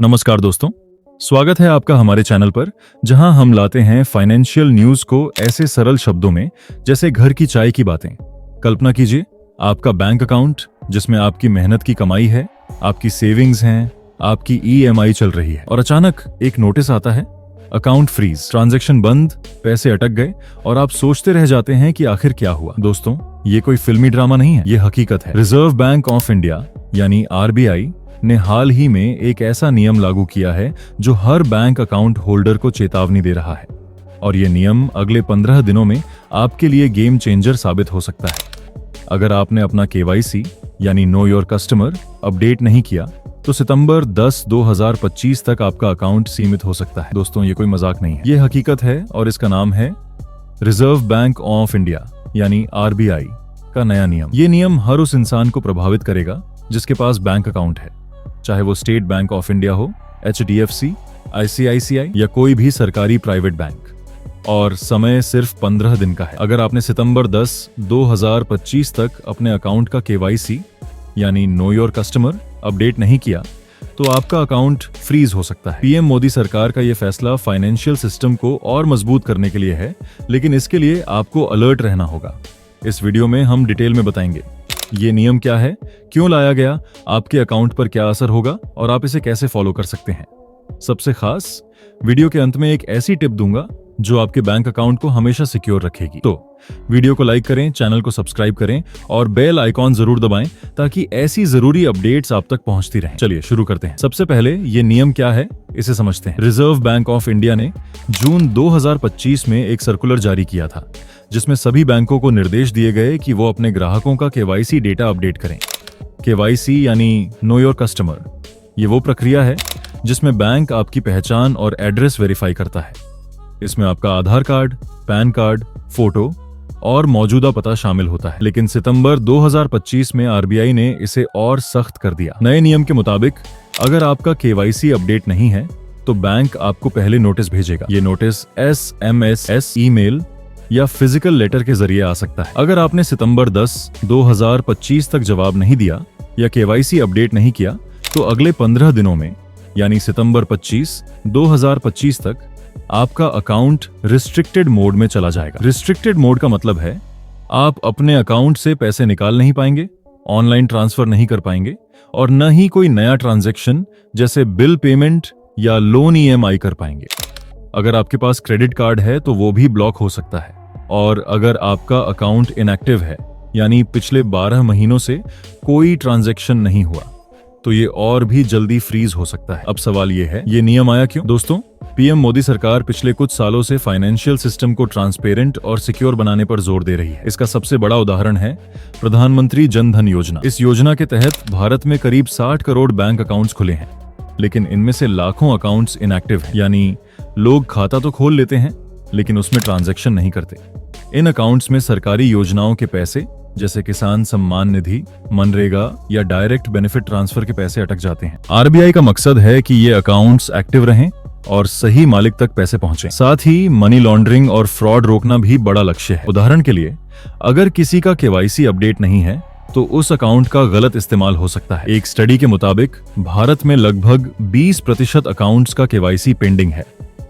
नमस्कार दोस्तों, स्वागत है आपका हमारे चैनल पर, जहां हम लाते हैं फाइनेंशियल न्यूज को ऐसे सरल शब्दों में जैसे घर की चाय की बातें। कल्पना कीजिए, आपका बैंक अकाउंट जिसमें आपकी मेहनत की कमाई है, आपकी सेविंग्स हैं, आपकी ईएमआई चल रही है और अचानक एक नोटिस आता है, अकाउंट फ्रीज, ट्रांजैक्शन बंद, पैसे अटक गए और आप सोचते रह जाते हैं कि आखिर क्या हुआ। दोस्तों, ये कोई फिल्मी ड्रामा नहीं है, ये हकीकत है। रिजर्व बैंक ऑफ इंडिया यानी आरबीआई ने हाल ही में एक ऐसा नियम लागू किया है जो हर बैंक अकाउंट होल्डर को चेतावनी दे रहा है और ये नियम अगले 15 दिनों में आपके लिए गेम चेंजर साबित हो सकता है। अगर आपने अपना केवाईसी यानी नो योर कस्टमर अपडेट नहीं किया तो सितंबर 10, 2025 तक आपका अकाउंट सीमित हो सकता है। दोस्तों, ये कोई मजाक नहीं है, ये हकीकत है और इसका नाम है रिजर्व बैंक ऑफ इंडिया यानी आरबीआई का नया नियम। ये नियम हर उस इंसान को प्रभावित करेगा जिसके पास बैंक अकाउंट है, चाहे वो स्टेट बैंक ऑफ इंडिया हो, एचडीएफसी, आईसीआईसीआई या कोई भी सरकारी प्राइवेट बैंक। और समय सिर्फ 15 दिन का है। अगर आपने सितंबर 10, 2025 तक अपने अकाउंट का केवाईसी यानी नो योर कस्टमर अपडेट नहीं किया तो आपका अकाउंट फ्रीज हो सकता है। पीएम मोदी सरकार का यह फैसला फाइनेंशियल सिस्टम को और मजबूत करने के लिए है, लेकिन इसके लिए आपको अलर्ट रहना होगा। इस वीडियो में हम डिटेल में बताएंगे ये नियम क्या है, क्यों लाया गया, आपके अकाउंट पर क्या असर होगा और आप इसे कैसे फॉलो कर सकते हैं। सबसे खास, वीडियो के अंत में एक ऐसी टिप दूंगा जो आपके बैंक अकाउंट को हमेशा सिक्योर रखेगी। तो वीडियो को लाइक करें, चैनल को सब्सक्राइब करें और बेल आइकॉन जरूर दबाएं ताकि ऐसी जरूरी अपडेट्स आप तक पहुंचती रहें। चलिए शुरू करते हैं। सबसे पहले ये नियम क्या है इसे समझते हैं। रिजर्व बैंक ऑफ इंडिया ने जून 2025 में एक सर्कुलर जारी किया था जिसमें सभी बैंकों को निर्देश दिए गए कि वो अपने ग्राहकों का केवाईसी डेटा अपडेट करें। केवाईसी यानी नो योर कस्टमर, ये वो प्रक्रिया है जिसमें बैंक आपकी पहचान और एड्रेस वेरीफाई करता है। इसमें आपका आधार कार्ड, पैन कार्ड, फोटो और मौजूदा पता शामिल होता है। लेकिन सितंबर 2025 में आरबीआई ने इसे और सख्त कर दिया। नए नियम के मुताबिक अगर आपका केवाईसी अपडेट नहीं है तो बैंक आपको पहले नोटिस भेजेगा। ये नोटिस एसएमएस, ईमेल या फिजिकल लेटर के जरिए आ सकता है। अगर आपने सितंबर 10, 2025 तक जवाब नहीं दिया या केवाईसी अपडेट नहीं किया तो अगले 15 दिनों में यानी सितंबर 25, 2025 तक आपका अकाउंट रिस्ट्रिक्टेड मोड में चला जाएगा। रिस्ट्रिक्टेड मोड का मतलब है आप अपने अकाउंट से पैसे निकाल नहीं पाएंगे, ऑनलाइन ट्रांसफर नहीं कर पाएंगे और न ही कोई नया ट्रांजैक्शन जैसे बिल पेमेंट या लोन ईएमआई कर पाएंगे। अगर आपके पास क्रेडिट कार्ड है तो वो भी ब्लॉक हो सकता है और अगर आपका अकाउंट इनएक्टिव है यानी पिछले 12 महीनों से कोई ट्रांजैक्शन नहीं हुआ तो ये और भी जल्दी फ्रीज हो सकता है। अब सवाल ये है, ये नियम आया क्यों? दोस्तों, पीएम मोदी सरकार पिछले कुछ सालों से फाइनेंशियल सिस्टम को ट्रांसपेरेंट और सिक्योर बनाने पर जोर दे रही है। इसका सबसे बड़ा उदाहरण है प्रधानमंत्री जन धन योजना। इस योजना के तहत भारत में करीब 60 करोड़ बैंक अकाउंट्स खुले हैं, लेकिन इनमें से लाखों अकाउंट्स इनएक्टिव हैं, यानी लोग खाता तो खोल लेते हैं लेकिन उसमें ट्रांजैक्शन नहीं करते। इन अकाउंट्स में सरकारी योजनाओं के पैसे जैसे किसान सम्मान निधि, मनरेगा या डायरेक्ट बेनिफिट ट्रांसफर के पैसे अटक जाते हैं। आरबीआई का मकसद है कि ये अकाउंट्स एक्टिव रहें और सही मालिक तक पैसे पहुंचे। साथ ही मनी लॉन्ड्रिंग और फ्रॉड रोकना भी बड़ा लक्ष्य है। उदाहरण के लिए, अगर किसी का केवाईसी अपडेट नहीं है तो उस अकाउंट का गलत इस्तेमाल हो सकता है। एक स्टडी के मुताबिक भारत में लगभग 20% अकाउंट्स का केवाईसी पेंडिंग है,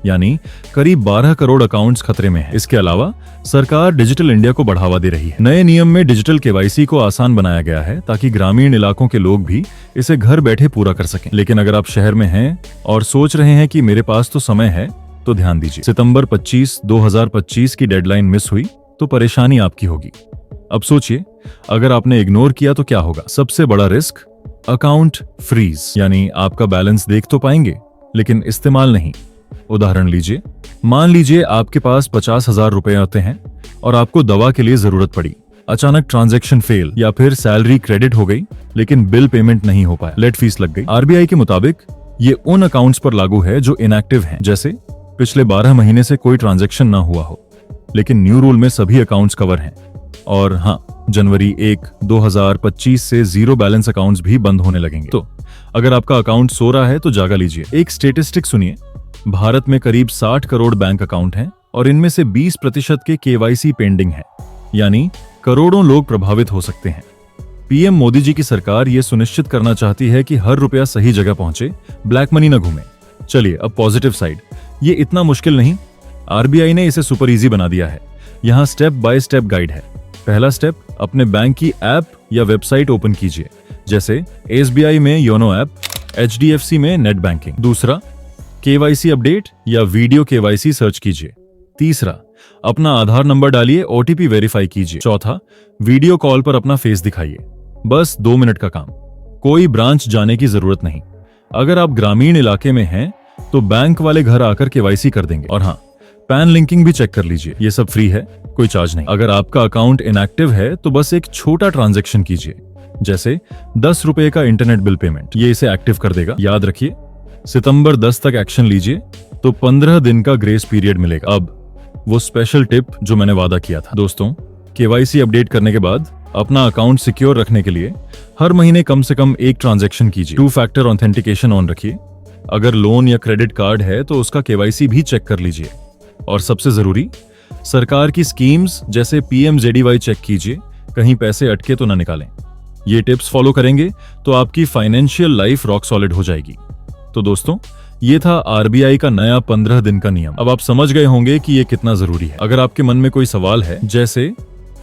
यानी करीब 12 करोड़ अकाउंट्स खतरे में हैं। इसके अलावा सरकार डिजिटल इंडिया को बढ़ावा दे रही है। नए नियम में डिजिटल केवाईसी को आसान बनाया गया है ताकि ग्रामीण इलाकों के लोग भी इसे घर बैठे पूरा कर सकें। लेकिन अगर आप शहर में हैं और सोच रहे हैं कि मेरे पास तो समय है, तो ध्यान दीजिए, सितंबर 25, 2025 की डेडलाइन मिस हुई तो परेशानी आपकी होगी। अब सोचिए, अगर आपने इग्नोर किया तो क्या होगा? सबसे बड़ा रिस्क, अकाउंट फ्रीज, यानी आपका बैलेंस देख तो पाएंगे लेकिन इस्तेमाल नहीं। उदाहरण लीजिए, मान लीजिए आपके पास 50,000 रुपए आते हैं और आपको दवा के लिए जरूरत पड़ी। अचानक ट्रांजैक्शन फेल या फिर सैलरी क्रेडिट हो गई लेकिन बिल पेमेंट नहीं हो पाया, लेट फीस लग गई। आरबीआई के मुताबिक ये उन अकाउंट्स पर लागू है जो इनएक्टिव हैं, जैसे पिछले 12 महीने से कोई ट्रांजैक्शन ना हुआ हो। लेकिन न्यू रूल में सभी अकाउंट्स कवर हैं और हाँ, जनवरी 1, 2025 से जीरो बैलेंस अकाउंट्स भी बंद होने लगेंगे। तो अगर आपका अकाउंट सो रहा है तो जागा लीजिए। एक स्टेटिस्टिक सुनिए, भारत में करीब 60 करोड़ बैंक अकाउंट हैं और इनमें से 20% के केवाईसी पेंडिंग है, यानी करोड़ों लोग प्रभावित हो सकते हैं। पीएम मोदी जी की सरकार ये सुनिश्चित करना चाहती है कि हर रुपया सही जगह पहुंचे, ब्लैक मनी न घूमे। चलिए अब पॉजिटिव साइड, ये इतना मुश्किल नहीं, आरबीआई ने इसे सुपर इजी बना दिया है। यहाँ स्टेप बाय स्टेप गाइड है। पहला स्टेप, अपने बैंक की ऐप या वेबसाइट ओपन कीजिए, जैसे एसबीआई में योनो ऐप, एचडीएफसी में नेट बैंकिंग। दूसरा, केवाईसी अपडेट या वीडियो केवाईसी सर्च कीजिए। तीसरा, अपना आधार नंबर डालिए, ओटीपी वेरीफाई कीजिए। चौथा, वीडियो कॉल पर अपना फेस दिखाइए। बस 2 मिनट का काम, कोई ब्रांच जाने की जरूरत नहीं। अगर आप ग्रामीण इलाके में हैं तो बैंक वाले घर आकर केवाईसी कर देंगे। और हाँ, पैन लिंकिंग भी चेक कर लीजिए, ये सब फ्री है, कोई चार्ज नहीं। अगर आपका अकाउंट इनएक्टिव है तो बस एक छोटा ट्रांजैक्शन कीजिए, जैसे 10 रुपए का इंटरनेट बिल पेमेंट, ये इसे एक्टिव कर देगा। याद रखिए, सितंबर 10 तक एक्शन लीजिए तो 15 दिन का ग्रेस पीरियड मिलेगा। अब वो स्पेशल टिप जो मैंने वादा किया था। दोस्तों, केवाईसी अपडेट करने के बाद अपना अकाउंट सिक्योर रखने के लिए हर महीने कम से कम एक ट्रांजैक्शन कीजिए। 2 फैक्टर ऑथेंटिकेशन ऑन रखिए। अगर लोन या क्रेडिट कार्ड है तो उसका केवाईसी भी चेक कर लीजिए। और सबसे जरूरी, सरकार की स्कीम्स जैसे पीएमजेडीवाई चेक कीजिए, कहीं पैसे अटके तो ना निकालें। ये टिप्स फॉलो करेंगे तो आपकी फाइनेंशियल लाइफ रॉक सॉलिड हो जाएगी। तो दोस्तों, ये था आरबीआई का नया 15 दिन का नियम। अब आप समझ गए होंगे कि ये कितना जरूरी है। अगर आपके मन में कोई सवाल है, जैसे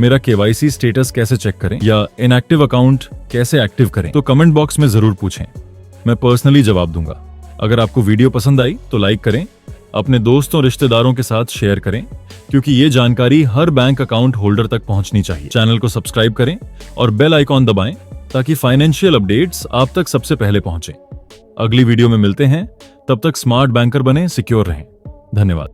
मेरा केवाईसी स्टेटस कैसे चेक करें या इनएक्टिव अकाउंट कैसे एक्टिव करें, तो कमेंट बॉक्स में जरूर पूछें, मैं पर्सनली जवाब दूंगा। अगर आपको वीडियो पसंद आई तो लाइक करें, अपने दोस्तों रिश्तेदारों के साथ शेयर करें, क्योंकि ये जानकारी हर बैंक अकाउंट होल्डर तक पहुंचनी चाहिए। चैनल को सब्सक्राइब करें और बेल आइकॉन दबाएं ताकि फाइनेंशियल अपडेट्स आप तक सबसे पहले पहुंचे। अगली वीडियो में मिलते हैं, तब तक स्मार्ट बैंकर बने, सिक्योर रहें। धन्यवाद।